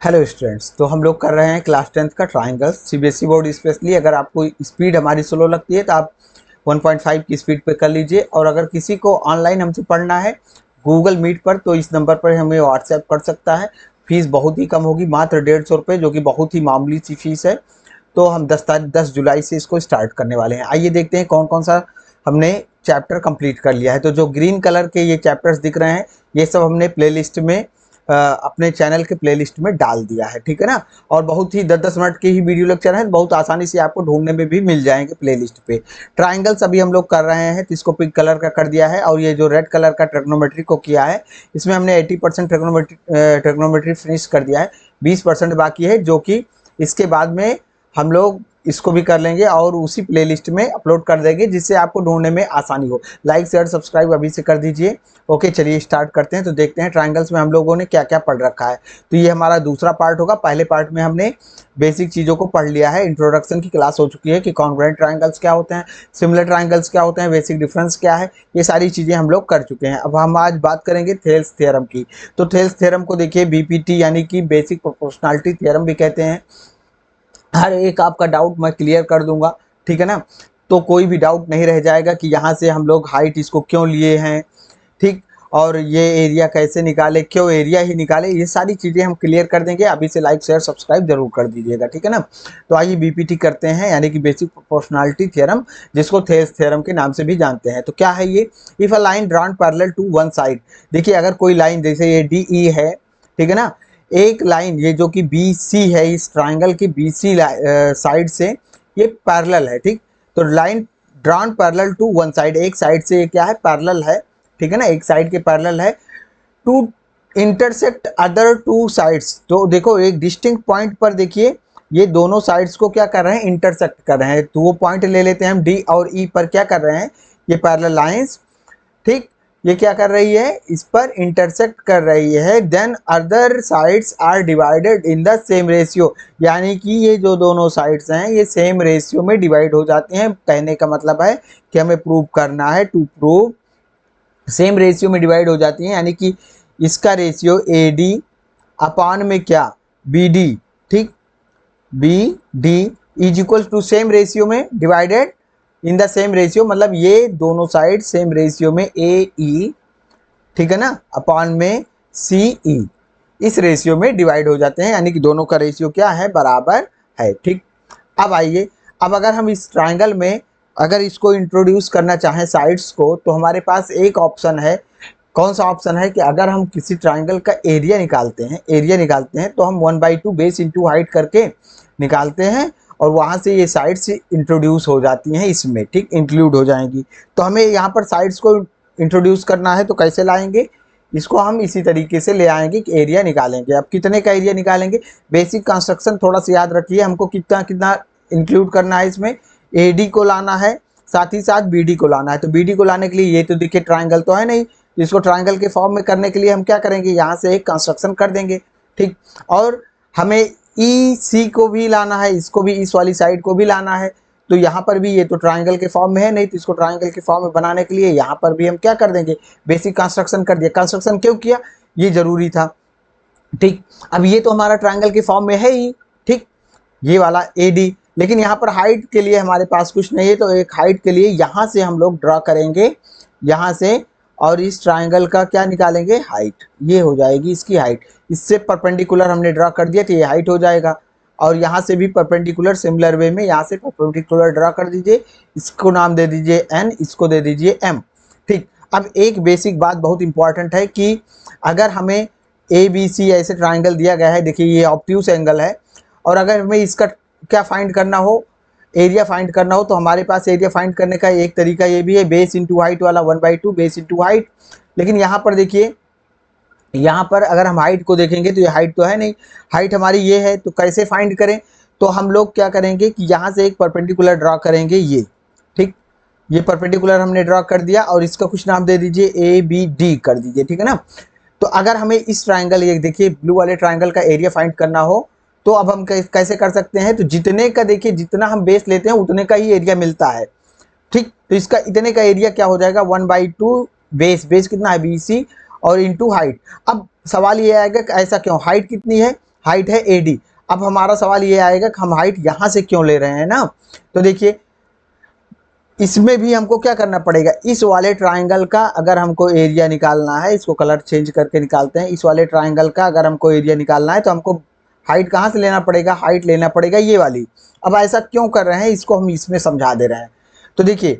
Hello students, तो हम लोग कर रहे हैं क्लास 10th का ट्राइंगल सीबीएसई बोर्ड। स्पेशली अगर आपको स्पीड हमारी स्लो लगती है तो आप 1.5 की स्पीड पे कर लीजिए, और अगर किसी को ऑनलाइन हमसे पढ़ना है गूगल मीट पर तो इस नंबर पर हमें व्हाट्सएप कर सकता है। फीस बहुत ही कम होगी, मात्र 150 रुपये, जो कि बहुत ही मामूली सी फीस है। तो हम 10 जुलाई से इसको स्टार्ट करने वाले हैं। आइए देखते हैं कौन कौन सा हमने चैप्टर कंप्लीट कर लिया है। तो जो ग्रीन कलर के ये चैप्टर्स दिख रहे हैं, ये सब हमने प्लेलिस्ट में अपने चैनल के प्लेलिस्ट में डाल दिया है, ठीक है ना। और बहुत ही 10-10 मिनट के ही वीडियो लेक्चर है, बहुत आसानी से आपको ढूंढने में भी मिल जाएंगे प्लेलिस्ट पे। ट्राइंगल्स अभी हम लोग कर रहे हैं, तो इसको पिंक कलर का कर दिया है, और ये जो रेड कलर का ट्रिग्नोमेट्री को किया है, इसमें हमने 80% ट्रिग्नोमेट्री फिनिश कर दिया है। 20% बाकी है, जो कि इसके बाद में हम लोग इसको भी कर लेंगे और उसी प्लेलिस्ट में अपलोड कर देंगे, जिससे आपको ढूंढने में आसानी हो। लाइक शेयर सब्सक्राइब अभी से कर दीजिए। ओके, चलिए स्टार्ट करते हैं। तो देखते हैं ट्राइंगल्स में हम लोगों ने क्या क्या पढ़ रखा है। तो ये हमारा दूसरा पार्ट होगा। पहले पार्ट में हमने बेसिक चीज़ों को पढ़ लिया है, इंट्रोडक्शन की क्लास हो चुकी है कि कॉन्ग्रुएंट ट्राइंगल्स क्या होते हैं, सिमिलर ट्राइंगल्स क्या होते हैं, बेसिक डिफरेंस क्या है, ये सारी चीज़ें हम लोग कर चुके हैं। अब हम आज बात करेंगे थेल्स थ्योरम की। तो थेल्स थ्योरम को देखिए, बीपीटी यानी कि बेसिक प्रोपोर्शनैलिटी थ्योरम भी कहते हैं। हर एक आपका डाउट मैं क्लियर कर दूंगा, ठीक है ना। तो कोई भी डाउट नहीं रह जाएगा कि यहाँ से हम लोग हाइट इसको क्यों लिए हैं, ठीक, और ये एरिया कैसे निकाले, क्यों एरिया ही निकाले, ये सारी चीज़ें हम क्लियर कर देंगे। अभी से लाइक शेयर सब्सक्राइब जरूर कर दीजिएगा, ठीक है ना। तो आइए बीपीटी करते हैं, यानी कि बेसिक प्रोपोर्शनैलिटी थ्योरम, जिसको थेल्स थ्योरम के नाम से भी जानते हैं। तो क्या है ये? If a line drawn parallel to one side. देखिए, अगर कोई लाइन जैसे ये डी ई है, ठीक है ना, एक लाइन ये जो कि बी सी है, इस ट्राइंगल की बी सी साइड से ये पैरेलल है, ठीक। तो line drawn parallel to one side, एक साइड से ये क्या है, पैरेलल है, ठीक है ना, एक साइड के पैरेलल है। To intersect other two sides, तो देखो एक डिस्टिंक्ट पॉइंट पर देखिए, ये दोनों साइड्स को क्या कर रहे हैं, इंटरसेक्ट कर रहे हैं। तो वो पॉइंट ले लेते हैं हम डी और ई पर, क्या कर रहे हैं, ये पैरेलल लाइंस, ठीक, ये क्या कर रही है, इस पर इंटरसेक्ट कर रही है। Then other sides are divided in the same ratio, यानी कि ये जो दोनों साइड्स हैं ये सेम रेशियो में डिवाइड हो जाती हैं। कहने का मतलब है कि हमें प्रूव करना है, टू प्रूव सेम रेशियो में डिवाइड हो जाती हैं, यानी कि इसका रेशियो ए डी अपान में क्या, बी डी, ठीक, B D is equal to same ratio में divided in the same ratio, मतलब ये दोनों साइड सेम रेशियो में ए ई, ठीक है ना, अपॉन में सी ई, इस रेशियो में डिवाइड हो जाते हैं, यानी कि दोनों का रेशियो क्या है, बराबर है, ठीक। अब आइए, अब अगर हम इस ट्राइंगल में अगर इसको इंट्रोड्यूस करना चाहें साइड्स को, तो हमारे पास एक ऑप्शन है। कौन सा ऑप्शन है कि अगर हम किसी ट्राइंगल का एरिया निकालते हैं तो हम 1/2 बेस इंटू हाइट करके निकालते हैं, और वहाँ से ये साइड्स इंट्रोड्यूस हो जाती हैं इसमें, ठीक, इंक्लूड हो जाएंगी। तो हमें यहाँ पर साइड्स को इंट्रोड्यूस करना है, तो कैसे लाएंगे इसको, हम इसी तरीके से ले आएंगे कि एरिया निकालेंगे। अब कितने का एरिया निकालेंगे, बेसिक कंस्ट्रक्शन थोड़ा सा याद रखिए, हमको कितना कितना इंक्लूड करना है इसमें। ए डी को लाना है, साथ ही साथ बी डी को लाना है। तो बी डी को लाने के लिए, ये तो देखिए ट्राइंगल तो है नहीं, इसको ट्राइंगल के फॉर्म में करने के लिए हम क्या करेंगे, यहाँ से एक कंस्ट्रक्शन कर देंगे, ठीक। और हमें ई सी को भी लाना है, इसको भी, इस वाली साइड को भी लाना है। तो यहाँ पर भी ये तो ट्राइंगल के फॉर्म में है नहीं, तो इसको ट्राइंगल के फॉर्म में बनाने के लिए यहाँ पर भी हम क्या कर देंगे, बेसिक कंस्ट्रक्शन कर दिया। कंस्ट्रक्शन क्यों किया, ये जरूरी था, ठीक। अब ये तो हमारा ट्राइंगल के फॉर्म में है ही, ठीक, ये वाला ए डी। लेकिन यहाँ पर हाइट के लिए हमारे पास कुछ नहीं है, तो एक हाइट के लिए यहाँ से हम लोग ड्रा करेंगे, यहाँ से, और इस ट्राइंगल का क्या निकालेंगे, हाइट, ये हो जाएगी इसकी हाइट। इससे परपेंडिकुलर हमने ड्रा कर दिया, तो ये हाइट हो जाएगा। और यहाँ से भी परपेंडिकुलर सिमिलर वे में यहाँ से परपेंडिकुलर ड्रा कर दीजिए, इसको नाम दे दीजिए एन, इसको दे दीजिए एम, ठीक। अब एक बेसिक बात बहुत इंपॉर्टेंट है कि अगर हमें ए बी सी ऐसे ट्राइंगल दिया गया है, देखिए ये ऑब्ट्यूस एंगल है, और अगर हमें इसका क्या फाइंड करना हो, एरिया फाइंड करना हो, तो हमारे पास एरिया फाइंड करने का एक तरीका ये भी है, बेस इंटू हाइट वाला, 1/2 बेस इंटू हाइट। लेकिन यहाँ पर देखिए, यहाँ पर अगर हम हाइट को देखेंगे तो ये हाइट तो है नहीं, हाइट हमारी ये है, तो कैसे फाइंड करें, तो हम लोग क्या करेंगे कि यहाँ से एक परपेंडिकुलर ड्रा करेंगे, ये, ठीक, ये परपेंडिकुलर हमने ड्रा कर दिया, और इसका कुछ नाम दे दीजिए ए बी डी कर दीजिए, ठीक है ना। तो अगर हमें इस ट्राइंगल, ये देखिए ब्लू वाले ट्राइंगल का एरिया फाइंड करना हो, तो अब हम कैसे कर सकते हैं, तो जितने का, देखिए जितना हम बेस लेते हैं उतने का ही एरिया मिलता है, ठीक। तो इसका इतने का एरिया क्या हो जाएगा, 1/2 बेस कितना है, बी सी, और इंटू हाइट। अब सवाल ये आएगा कि ऐसा क्यों, हाइट कितनी है, हाइट है AD। अब हमारा सवाल ये आएगा कि हम हाइट यहाँ से क्यों ले रहे हैं ना। तो देखिए इसमें भी हमको क्या करना पड़ेगा, इस वाले ट्राइंगल का अगर हमको एरिया निकालना है, इसको कलर चेंज करके निकालते हैं, इस वाले ट्राइंगल का अगर हमको एरिया निकालना है तो हमको हाइट कहाँ से लेना पड़ेगा, हाइट लेना पड़ेगा ये वाली। अब ऐसा क्यों कर रहे हैं इसको हम इसमें समझा दे रहे हैं। तो देखिए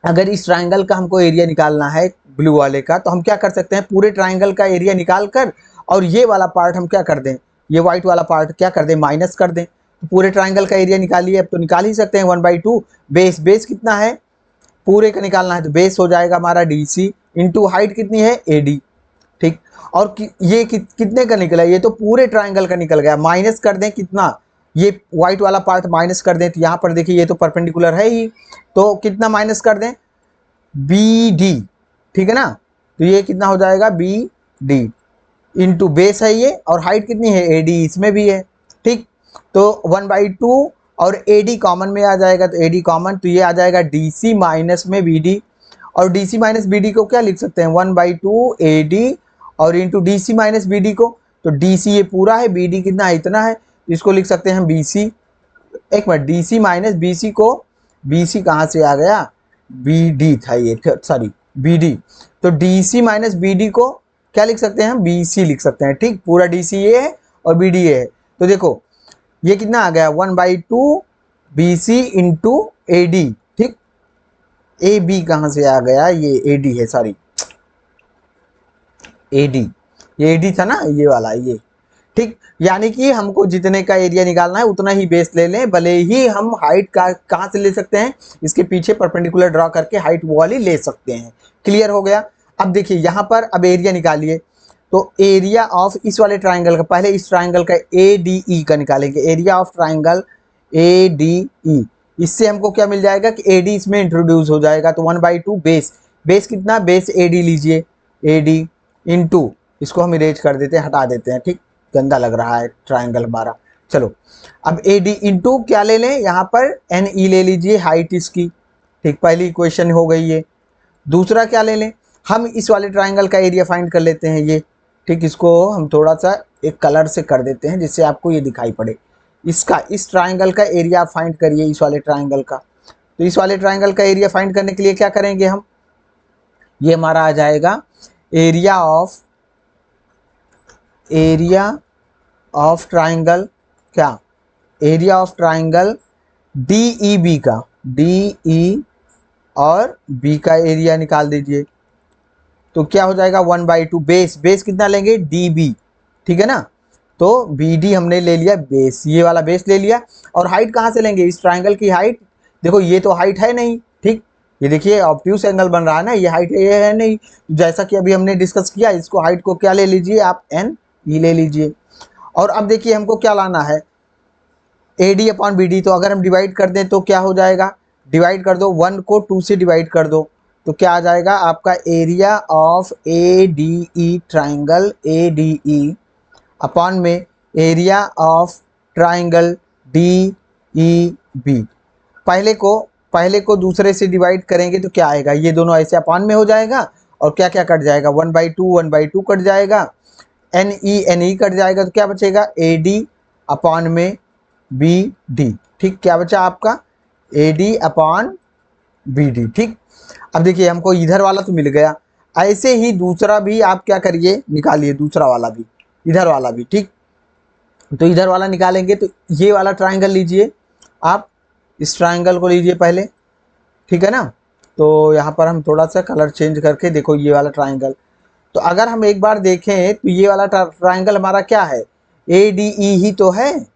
अगर इस ट्राइंगल का हमको एरिया निकालना है ब्लू वाले का, तो हम क्या कर सकते हैं, पूरे ट्राइंगल का एरिया निकाल कर और ये वाला पार्ट हम क्या कर दें, ये व्हाइट वाला पार्ट क्या कर दें, माइनस कर दें। तो पूरे ट्राइंगल का एरिया निकालिए, अब तो निकाल ही सकते हैं 1/2 बेस। बेस कितना है, पूरे का निकालना है तो बेस हो जाएगा हमारा DC इंटू हाइट कितनी है AD। ठीक, और ये कितने का निकला, ये तो पूरे ट्राइंगल का निकल गया। माइनस कर दें कितना, ये व्हाइट वाला पार्ट माइनस कर दें, तो यहाँ पर देखिए ये तो परपेंडिकुलर है ही, तो कितना माइनस कर दें, BD। ठीक है ना, तो ये कितना हो जाएगा BD इंटू बेस है ये, और हाइट कितनी है AD इसमें भी है। ठीक, तो 1/2 और AD कॉमन में आ जाएगा, तो AD कॉमन, तो ये आ जाएगा DC माइनस में BD। और DC माइनस BD को क्या लिख सकते हैं, 1/2 AD और इंटू DC माइनस BD को, तो DC ये पूरा है, BD कितना है, इतना है, इसको लिख सकते हैं BC। एक मिनट, DC माइनस BC को, BC कहाँ से आ गया, BD था ये, सॉरी BD। तो DC माइनस BD को क्या लिख सकते हैं हम, BC लिख सकते हैं। ठीक, पूरा DC ये है और BD ये है, तो देखो ये कितना आ गया 1/2 BC इंटू AD। ठीक, AB कहाँ से आ गया, ये AD है, सॉरी AD, ये AD था ना ये वाला ये। ठीक, यानी कि हमको जितने का एरिया निकालना है उतना ही बेस ले लें, भले ही हम हाइट का कहाँ से ले सकते हैं, इसके पीछे परपेंडिकुलर ड्रॉ करके हाइट वाली ले सकते हैं। क्लियर हो गया। अब देखिए यहाँ पर अब एरिया निकालिए, तो एरिया ऑफ इस वाले ट्राइंगल का, पहले इस ट्राइंगल का ADE का निकालेंगे, एरिया ऑफ ट्राइंगल ADE। इससे हमको क्या मिल जाएगा कि AD इसमें इंट्रोड्यूस हो जाएगा, तो 1/2 बेस। बेस कितना, बेस AD लीजिए, AD इंटू, इसको हम इरेज कर देते हैं, हटा देते हैं। ठीक, गंदा लग रहा है ट्राइंगल हमारा। चलो अब AD इंटू क्या ले लें, यहाँ पर NE ले लीजिए, हाइट इसकी। ठीक, पहली इक्वेशन हो गई ये। दूसरा क्या ले लें, हम इस वाले ट्राइंगल का एरिया फाइंड कर लेते हैं ये। ठीक, इसको हम थोड़ा सा एक कलर से कर देते हैं जिससे आपको ये दिखाई पड़े। इसका, इस ट्राइंगल का एरिया फाइंड करिए, इस वाले ट्राइंगल का। तो इस वाले ट्राइंगल का एरिया फाइंड करने के लिए क्या करेंगे हम, ये हमारा आ जाएगा एरिया ऑफ ट्राइंगल, क्या, एरिया ऑफ ट्राइंगल DEB का, DE और B का एरिया निकाल दीजिए, तो क्या हो जाएगा 1/2 बेस। बेस कितना लेंगे, DB। ठीक है ना, तो BD हमने ले लिया बेस, ये वाला बेस ले लिया। और हाइट कहाँ से लेंगे, इस ट्राइंगल की हाइट, देखो ये तो हाइट है नहीं। ठीक, ये देखिए ऑब्ट्यूस एंगल बन रहा है ना, ये हाइट है, ये है नहीं। जैसा कि अभी हमने डिस्कस किया, इसको हाइट को क्या ले लीजिए आप, NE ले लीजिए। और अब देखिए हमको क्या लाना है, AD/BD। तो अगर हम डिवाइड कर दें तो क्या हो जाएगा, डिवाइड कर दो, 1 को 2 से डिवाइड कर दो, तो क्या आ जाएगा आपका, area of ADE triangle ADE upon में एरिया ऑफ ट्राइंगल DEB। पहले को दूसरे से डिवाइड करेंगे तो क्या आएगा, ये दोनों ऐसे अपॉन में हो जाएगा, और क्या क्या कट जाएगा, 1/2 कट जाएगा, NE कट जाएगा, तो क्या बचेगा, AD/में BD। ठीक, क्या बचा आपका, AD/BD। ठीक, अब देखिए हमको इधर वाला तो मिल गया, ऐसे ही दूसरा भी आप क्या करिए, निकालिए दूसरा वाला भी, इधर वाला भी। ठीक, तो इधर वाला निकालेंगे तो ये वाला ट्राइंगल लीजिए आप, इस ट्राइंगल को लीजिए पहले। ठीक है ना, तो यहाँ पर हम थोड़ा सा कलर चेंज करके, देखो ये वाला ट्राइंगल, तो अगर हम एक बार देखें तो ये वाला ट्राइंगल हमारा क्या है, ADE ही तो है,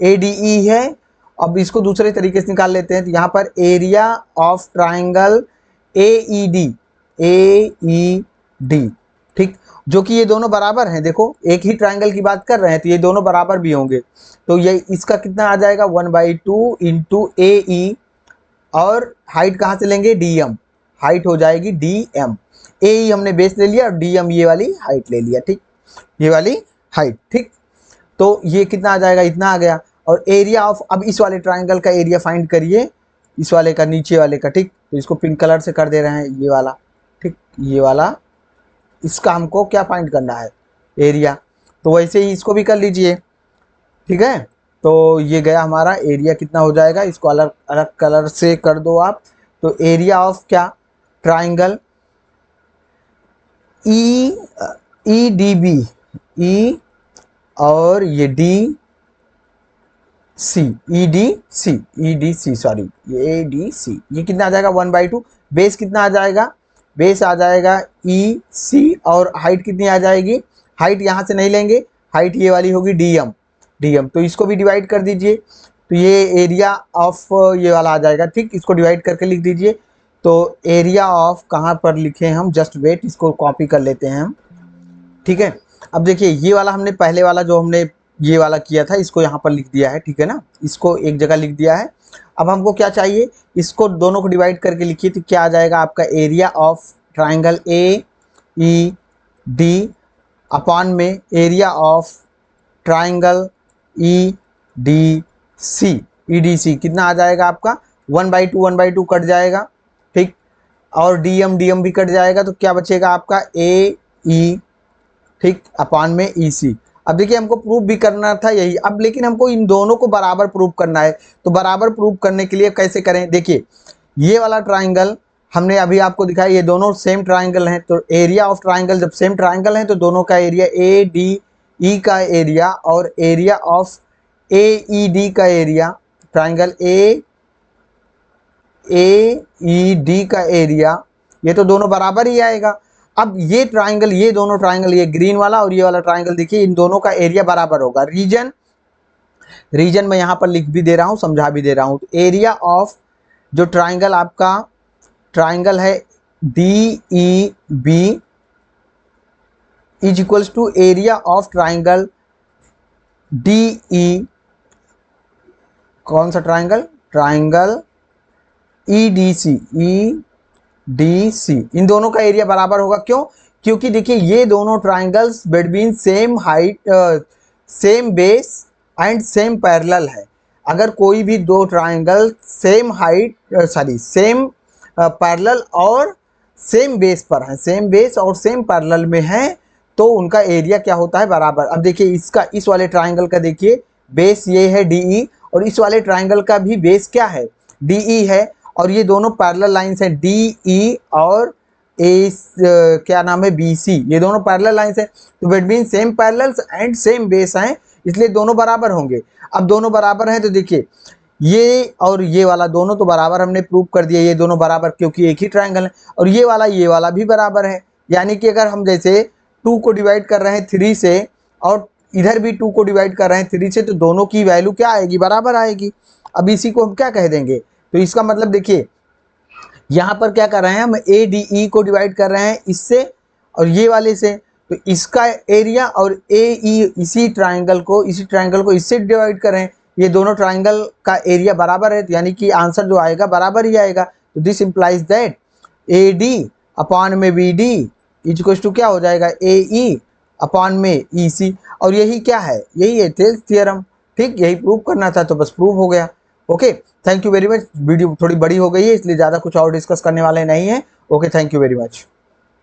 ADE है। अब इसको दूसरे तरीके से निकाल लेते हैं, तो यहाँ पर एरिया ऑफ ट्राइंगल AED। ठीक, जो कि ये दोनों बराबर हैं, देखो एक ही ट्राइंगल की बात कर रहे हैं तो ये दोनों बराबर भी होंगे, तो ये इसका कितना आ जाएगा 1/2 इंटू AE, और हाइट कहाँ से लेंगे, DM, हाइट हो जाएगी DM। AE हमने बेस ले लिया और DM ये वाली हाइट ले लिया। ठीक, ये वाली हाइट। ठीक, तो ये कितना आ जाएगा, इतना आ गया। और एरिया ऑफ, अब इस वाले ट्राइंगल का एरिया फाइंड करिए, इस वाले का, नीचे वाले का। ठीक, तो इसको पिंक कलर से कर दे रहे हैं, ये वाला। ठीक, ये वाला, इसका हमको क्या फाइंड करना है, एरिया। तो वैसे ही इसको भी कर लीजिए। ठीक है, तो ये गया हमारा एरिया कितना हो जाएगा, इसको अलग अलग कलर से कर दो आप। तो एरिया ऑफ क्या, triangle E, E D B, E और ये D C, E D C, E D C sorry, ये डी सी, ये कितना आ जाएगा 1/2। बेस कितना आ जाएगा, बेस आ जाएगा ई सी, और हाइट कितनी आ जाएगी, हाइट यहाँ से नहीं लेंगे, हाइट ये वाली होगी डी एम, डी एम। तो इसको भी डिवाइड कर दीजिए, तो ये एरिया ऑफ ये वाला आ जाएगा। ठीक, इसको डिवाइड करके लिख दीजिए। तो एरिया ऑफ कहाँ पर लिखे हम, जस्ट वेट, इसको कॉपी कर लेते हैं हम। ठीक है, अब देखिए ये वाला हमने पहले वाला जो हमने ये वाला किया था, इसको यहाँ पर लिख दिया है। ठीक है ना, इसको एक जगह लिख दिया है। अब हमको क्या चाहिए, इसको दोनों को डिवाइड करके लिखिए, तो क्या आ जाएगा आपका area of triangle A E D upon में area of triangle E D C, E D C कितना आ जाएगा आपका 1/2 कट जाएगा। ठीक, और डी एम भी कट जाएगा, तो क्या बचेगा आपका ए ई, ठीक, अपान में ई सी। अब देखिए हमको प्रूफ भी करना था यही, अब लेकिन हमको इन दोनों को बराबर प्रूफ करना है। तो बराबर प्रूफ करने के लिए कैसे करें, देखिए ये वाला ट्राइंगल हमने अभी आपको दिखाया, ये दोनों सेम ट्राइंगल हैं। तो एरिया ऑफ ट्राइंगल जब सेम ट्राइंगल हैं तो दोनों का एरिया ए डी ई का एरिया और area of A E D का area, triangle A E D का एरिया, ये तो दोनों बराबर ही आएगा। अब ये ट्राइंगल, ये दोनों ट्राइंगल, ये ग्रीन वाला और ये वाला ट्राइंगल, देखिए इन दोनों का एरिया बराबर होगा। रीजन मैं यहाँ पर लिख भी दे रहा हूँ, समझा भी दे रहा हूँ। तो एरिया ऑफ जो ट्राइंगल आपका ट्राइंगल है D E B is equals to area of triangle D E, कौन सा triangle, triangle E D C, E D C, इन दोनों का एरिया बराबर होगा। क्यों, क्योंकि देखिए ये दोनों triangles between same height, same base and same parallel है। अगर कोई भी दो triangle same height, sorry same parallel और सेम बेस पर है, सेम बेस और सेम पैरेलल में है, तो उनका एरिया क्या होता है, बराबर। अब देखिए इसका, इस वाले ट्राइंगल का देखिए बेस ये है डीई, और इस वाले ट्राइंगल का भी बेस क्या है, डीई है, और ये दोनों पैरेलल लाइंस हैं डी ई और ए, क्या नाम है, बी सी, ये दोनों पैरेलल लाइंस हैं। तो that mean same parallels and same base हैं, इसलिए दोनों बराबर होंगे। अब दोनों बराबर हैं तो देखिए ये और ये वाला दोनों तो बराबर हमने प्रूव कर दिया, ये दोनों बराबर क्योंकि एक ही ट्राइंगल है। और ये वाला भी बराबर है, यानी कि अगर हम जैसे 2 को डिवाइड कर रहे हैं 3 से और इधर भी 2 को डिवाइड कर रहे हैं 3 से, तो दोनों की वैल्यू क्या आएगी, बराबर आएगी। अब इसी को हम क्या कह देंगे, तो इसका मतलब देखिए यहाँ पर क्या कर रहे हैं हम, ए डी ई को डिवाइड कर रहे हैं इससे और ये वाले से, तो इसका एरिया और ए ई इसी ट्राइंगल को इससे डिवाइड कर रहे हैं, ये दोनों ट्राइंगल का एरिया बराबर है, यानी कि आंसर जो आएगा बराबर ही आएगा। तो this implies that A D upon में बी डी इक्वल टू क्या हो जाएगा, ए ई अपॉन में ई सी। और यही क्या है, यही है थेल्स थ्योरम। ठीक, यही प्रूव करना था, तो बस प्रूव हो गया। Okay, thank you very much. Video थोड़ी बड़ी हो गई है, इसलिए ज़्यादा कुछ और डिस्कस करने वाले नहीं है। Okay, thank you very much.